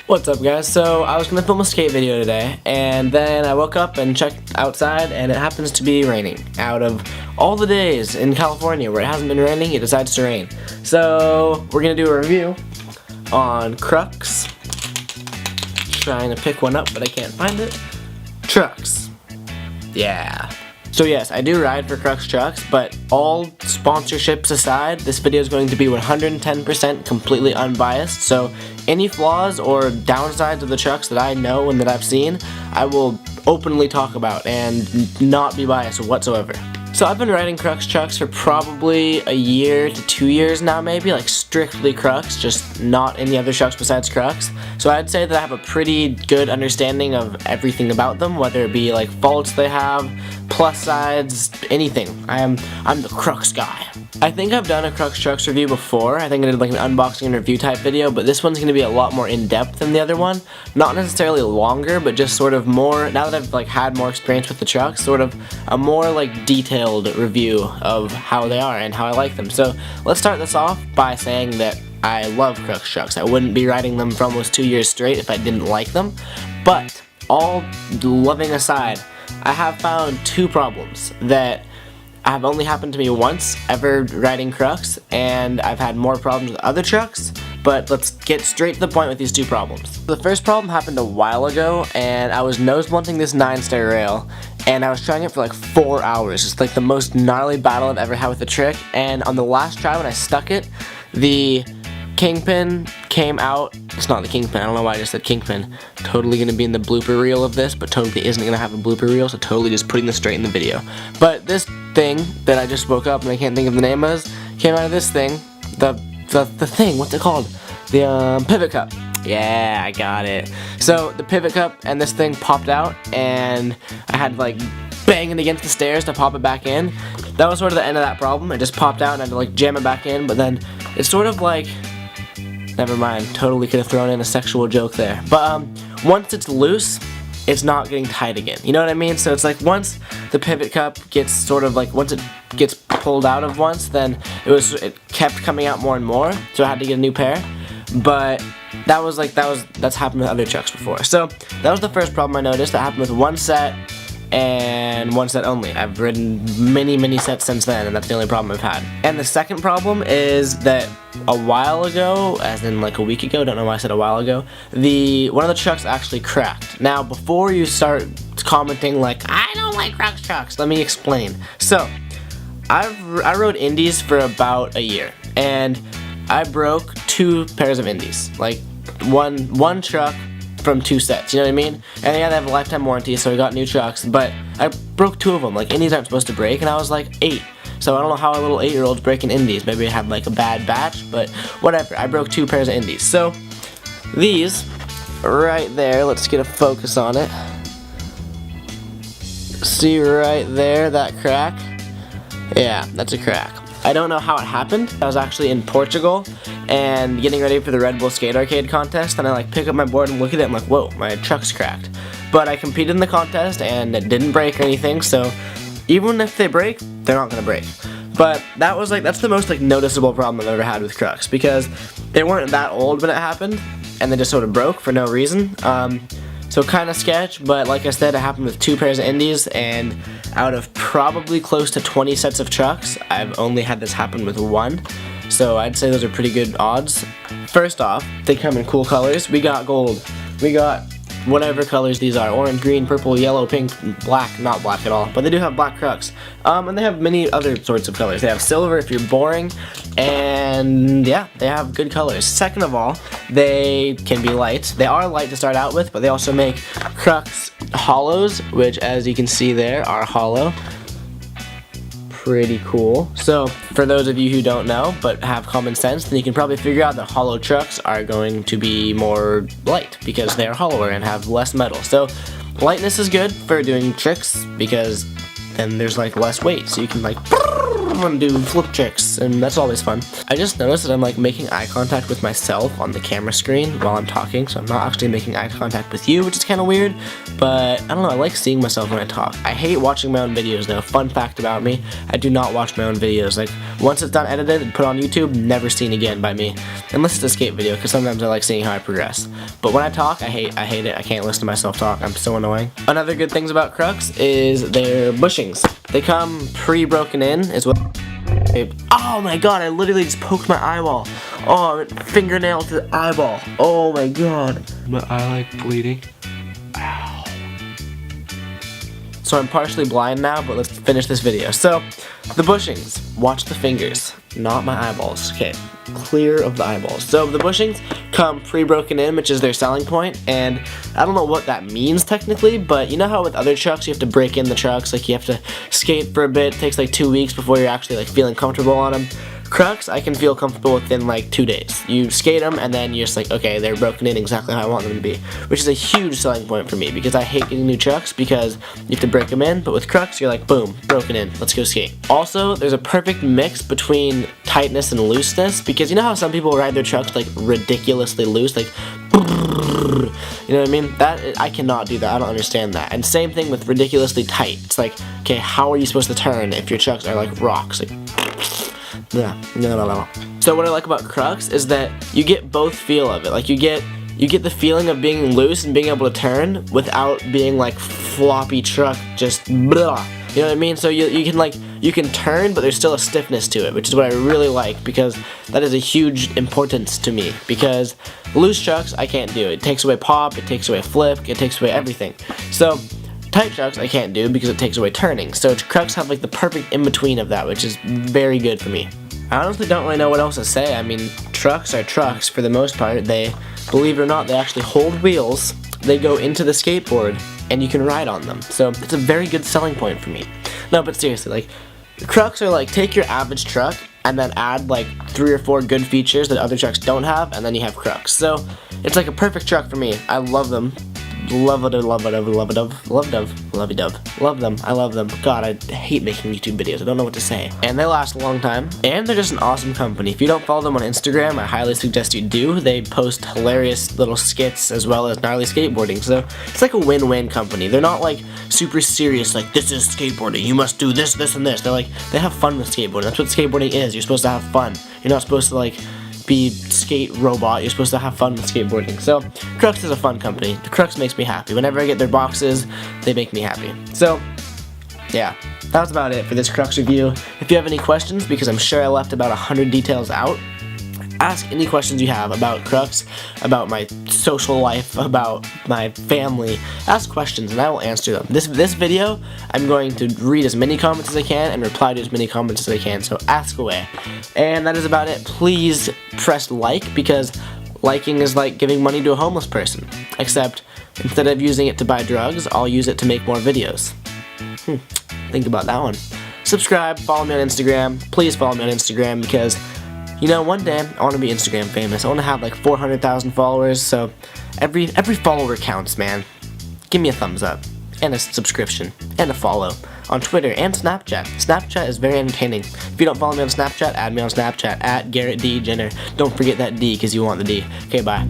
What's up, guys? So I was gonna film a skate video today, and then I woke up and checked outside, and it happens to be raining. Out of all the days in California where it hasn't been raining, it decides to rain. So we're gonna do a review on Krux. Trying to pick one up, but I can't find it. Trucks. Yeah. So yes, I do ride for Krux Trucks, but all sponsorships aside, this video is going to be 110% completely unbiased, so any flaws or downsides of the trucks that I know and that I've seen, I will openly talk about and not be biased whatsoever. So I've been riding Krux Trucks for probably a year to 2 years now, maybe, like strictly Krux, just not any other trucks besides Krux. So I'd say that I have a pretty good understanding of everything about them, whether it be like faults they have, plus sides, anything. I'm the Krux guy. I think I've done a Krux Trucks review before. I think I did like an unboxing and review type video, but this one's going to be a lot more in-depth than the other one. Not necessarily longer, but just sort of more, now that I've like had more experience with the trucks, sort of a more like detailed review of how they are and how I like them. So let's start this off by saying that I love Krux Trucks. I wouldn't be riding them for almost 2 years straight if I didn't like them. But all loving aside, I have found two problems that have only happened to me once ever riding Krux, and I've had more problems with other trucks, but let's get straight to the point with these two problems. The first problem happened a while ago, and I was nose blunting this 9-stair rail, and I was trying it for like 4 hours. It's like the most gnarly battle I've ever had with the trick, and on the last try when I stuck it, the kingpin came out. It's not the kingpin, I don't know why I just said kingpin. Totally gonna be in the blooper reel of this, but totally isn't gonna have a blooper reel, so totally just putting this straight in the video. But this thing that I just woke up and I can't think of the name of, came out of this thing. The thing, what's it called? The pivot cup. Yeah, I got it. So the pivot cup and this thing popped out, and I had to like bang it against the stairs to pop it back in. That was sort of the end of that problem. It just popped out and I had to like jam it back in, but then it's sort of like, never mind, totally could have thrown in a sexual joke there. But once it's loose, it's not getting tight again. You know what I mean? So it's like once the pivot cup gets sort of like, once it gets pulled out of once, then it kept coming out more and more, so I had to get a new pair. But that's happened with other trucks before. So that was the first problem I noticed. That happened with one set and one set only. I've ridden many sets since then, and that's the only problem I've had. And the second problem is that a while ago, as in like a week ago, don't know why I said a while ago, one of the trucks actually cracked. Now before you start commenting like, I don't like Krux Trucks, let me explain. So I rode indies for about a year, and I broke 2 pairs of indies, like one truck from 2 sets, you know what I mean? And yeah, they have a lifetime warranty, so I got new trucks, but I broke 2 of them. Like, indies aren't supposed to break, and I was like 8. So I don't know how a little 8-year-old's breaking indies. Maybe I had like a bad batch, but whatever. I broke 2 pairs of indies. So these right there, let's get a focus on it. See right there, that crack? Yeah, that's a crack. I don't know how it happened. I was actually in Portugal and getting ready for the Red Bull Skate Arcade contest, and I like pick up my board and look at it, I'm like, whoa, my truck's cracked. But I competed in the contest and it didn't break or anything, so even if they break, they're not gonna break. But that's the most like noticeable problem I've ever had with Krux, because they weren't that old when it happened and they just sort of broke for no reason. So kind of sketch, but like I said, it happened with 2 pairs of indies, and out of probably close to 20 sets of trucks, I've only had this happen with 1. So I'd say those are pretty good odds. First off, they come in cool colors. We got gold. We got whatever colors these are. Orange, green, purple, yellow, pink, black. Not black at all, but they do have black Krux. And they have many other sorts of colors. They have silver if you're boring, and yeah, they have good colors. Second of all, they can be light. They are light to start out with, but they also make Krux hollows, which as you can see there are hollow. Pretty cool. So for those of you who don't know but have common sense, then you can probably figure out that hollow trucks are going to be more light because they are hollower and have less metal. So lightness is good for doing tricks because then there's like less weight, so you can like and do flip tricks, and that's always fun. I just noticed that I'm like making eye contact with myself on the camera screen while I'm talking, so I'm not actually making eye contact with you, which is kind of weird, but I don't know, I like seeing myself when I talk. I hate watching my own videos though. Fun fact about me, I do not watch my own videos. Like, once it's done edited and put on YouTube, never seen again by me. Unless it's a skate video, because sometimes I like seeing how I progress. But when I talk, I hate it. I can't listen to myself talk. I'm so annoying. Another good things about Krux is their bushings. They come pre-broken in, is what. Oh my god, I literally just poked my eyeball. Oh, fingernail to the eyeball. Oh my god. My eye like bleeding. Ow. So I'm partially blind now, but let's finish this video. So, the bushings. Watch the fingers, not my eyeballs. Okay, clear of the eyeballs. So the bushings come pre-broken in, which is their selling point, and I don't know what that means technically, but you know how with other trucks you have to break in the trucks, like you have to skate for a bit, it takes like 2 weeks before you're actually like feeling comfortable on them. Krux, I can feel comfortable within like 2 days. You skate them and then you're just like, okay, they're broken in exactly how I want them to be, which is a huge selling point for me because I hate getting new trucks because you have to break them in, but with Krux, you're like, boom, broken in, let's go skate. Also, there's a perfect mix between tightness and looseness because you know how some people ride their trucks like ridiculously loose, like, you know what I mean? That I cannot do that. I don't understand that. And same thing with ridiculously tight. It's like, okay, how are you supposed to turn if your trucks are like rocks? Like, yeah, no. So what I like about Krux is that you get both feel of it. Like you get the feeling of being loose and being able to turn without being like floppy truck, just blah. You know what I mean? So you can turn, but there's still a stiffness to it, which is what I really like because that is a huge importance to me. Because loose trucks, I can't do. It takes away pop, it takes away flip, it takes away everything. So tight trucks I can't do because it takes away turning. So Krux have like the perfect in-between of that, which is very good for me. I honestly don't really know what else to say. I mean, trucks are trucks for the most part. They, believe it or not, they actually hold wheels. They go into the skateboard and you can ride on them. So it's a very good selling point for me. No, but seriously, like, Krux are like, take your average truck and then add like 3 or 4 good features that other trucks don't have, and then you have Krux. So it's like a perfect truck for me. I love them. Love them. I love them. God, I hate making YouTube videos. I don't know what to say. And they last a long time. And they're just an awesome company. If you don't follow them on Instagram, I highly suggest you do. They post hilarious little skits as well as gnarly skateboarding. So it's like a win-win company. They're not like super serious, like this is skateboarding. You must do this, this, and this. They're like, they have fun with skateboarding. That's what skateboarding is. You're supposed to have fun. You're not supposed to like be skate robot. You're supposed to have fun with skateboarding. So Krux is a fun company. The Krux makes me happy. Whenever I get their boxes, they make me happy. So yeah, that's about it for this Krux review. If you have any questions, because I'm sure I left about 100 details out, ask any questions you have about Krux, about my social life, about my family. Ask questions and I will answer them. This video, I'm going to read as many comments as I can and reply to as many comments as I can, so ask away. And that is about it. Please press like, because liking is like giving money to a homeless person. Except, instead of using it to buy drugs, I'll use it to make more videos. Think about that one. Subscribe, follow me on Instagram. Please follow me on Instagram because, you know, one day I want to be Instagram famous. I want to have like 400,000 followers, so every follower counts, man. Give me a thumbs up, and a subscription, and a follow on Twitter and Snapchat. Snapchat is very entertaining. If you don't follow me on Snapchat, add me on Snapchat, @Garrett D. Jenner. Don't forget that D, because you want the D. Okay, bye.